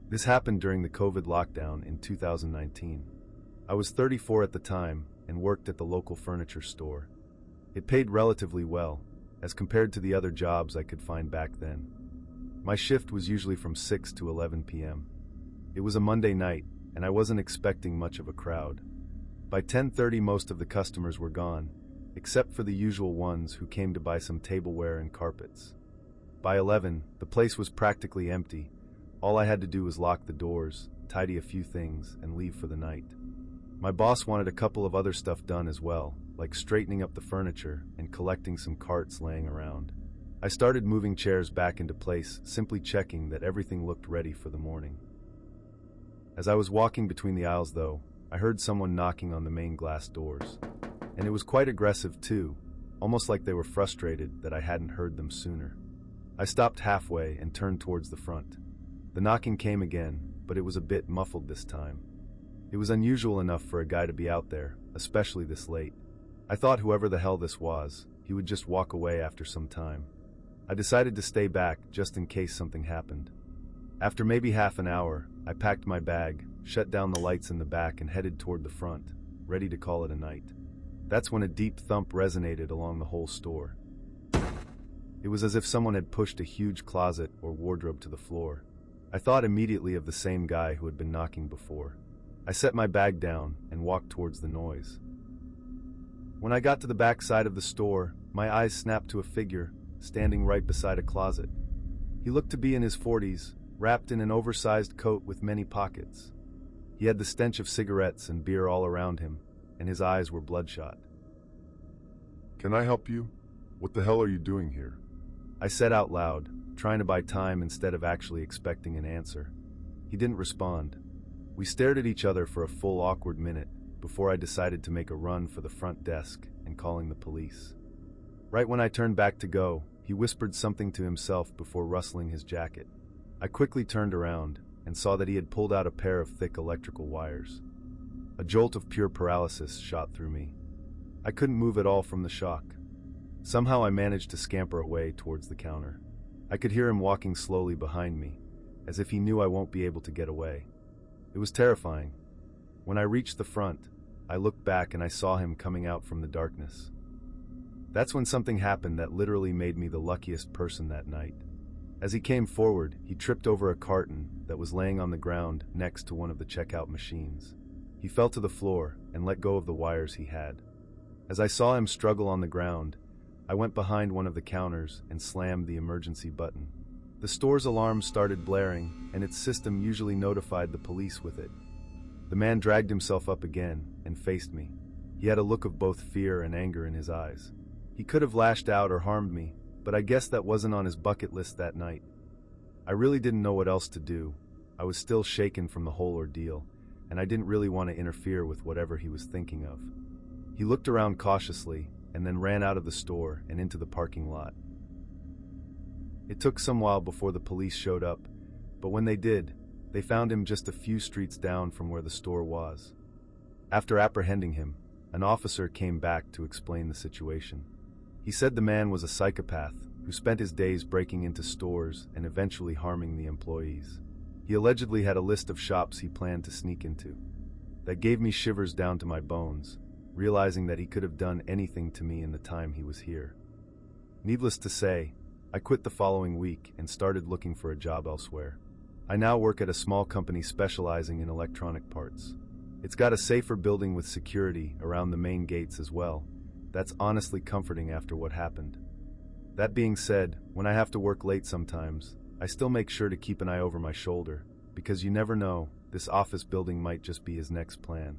This happened during the COVID lockdown in 2019. I was 34 at the time and worked at the local furniture store. It paid relatively well, as compared to the other jobs I could find back then. My shift was usually from 6 to 11 p.m. It was a Monday night, and I wasn't expecting much of a crowd. By 10:30, most of the customers were gone, except for the usual ones who came to buy some tableware and carpets. By 11, the place was practically empty. All I had to do was lock the doors, tidy a few things, and leave for the night. My boss wanted a couple of other stuff done as well, like straightening up the furniture and collecting some carts laying around. I started moving chairs back into place, simply checking that everything looked ready for the morning. As I was walking between the aisles, though, I heard someone knocking on the main glass doors. And it was quite aggressive too, almost like they were frustrated that I hadn't heard them sooner. I stopped halfway and turned towards the front. The knocking came again, but it was a bit muffled this time. It was unusual enough for a guy to be out there, especially this late. I thought whoever the hell this was, he would just walk away after some time. I decided to stay back just in case something happened. After maybe half an hour, I packed my bag, shut down the lights in the back and headed toward the front, ready to call it a night. That's when a deep thump resonated along the whole store. It was as if someone had pushed a huge closet or wardrobe to the floor. I thought immediately of the same guy who had been knocking before. I set my bag down and walked towards the noise. When I got to the back side of the store, my eyes snapped to a figure standing right beside a closet. He looked to be in his 40s, wrapped in an oversized coat with many pockets. He had the stench of cigarettes and beer all around him, and his eyes were bloodshot. "Can I help you? What the hell are you doing here?" I said out loud, trying to buy time instead of actually expecting an answer. He didn't respond. We stared at each other for a full awkward minute before I decided to make a run for the front desk and calling the police. Right when I turned back to go, he whispered something to himself before rustling his jacket. I quickly turned around and saw that he had pulled out a pair of thick electrical wires. A jolt of pure paralysis shot through me. I couldn't move at all from the shock. Somehow I managed to scamper away towards the counter. I could hear him walking slowly behind me, as if he knew I won't be able to get away. It was terrifying. When I reached the front, I looked back and I saw him coming out from the darkness. That's when something happened that literally made me the luckiest person that night. As he came forward, he tripped over a carton that was laying on the ground next to one of the checkout machines. He fell to the floor and let go of the wires he had. As I saw him struggle on the ground, I went behind one of the counters and slammed the emergency button. The store's alarm started blaring, and its system usually notified the police with it. The man dragged himself up again and faced me. He had a look of both fear and anger in his eyes. He could have lashed out or harmed me, but I guess that wasn't on his bucket list that night. I really didn't know what else to do. I was still shaken from the whole ordeal, and I didn't really want to interfere with whatever he was thinking of. He looked around cautiously and then ran out of the store and into the parking lot. It took some while before the police showed up, but when they did, they found him just a few streets down from where the store was. After apprehending him, an officer came back to explain the situation. He said the man was a psychopath who spent his days breaking into stores and eventually harming the employees. He allegedly had a list of shops he planned to sneak into. That gave me shivers down to my bones, realizing that he could have done anything to me in the time he was here. Needless to say, I quit the following week and started looking for a job elsewhere. I now work at a small company specializing in electronic parts. It's got a safer building with security around the main gates as well. That's honestly comforting after what happened. That being said, when I have to work late sometimes, I still make sure to keep an eye over my shoulder, because you never know, this office building might just be his next plan.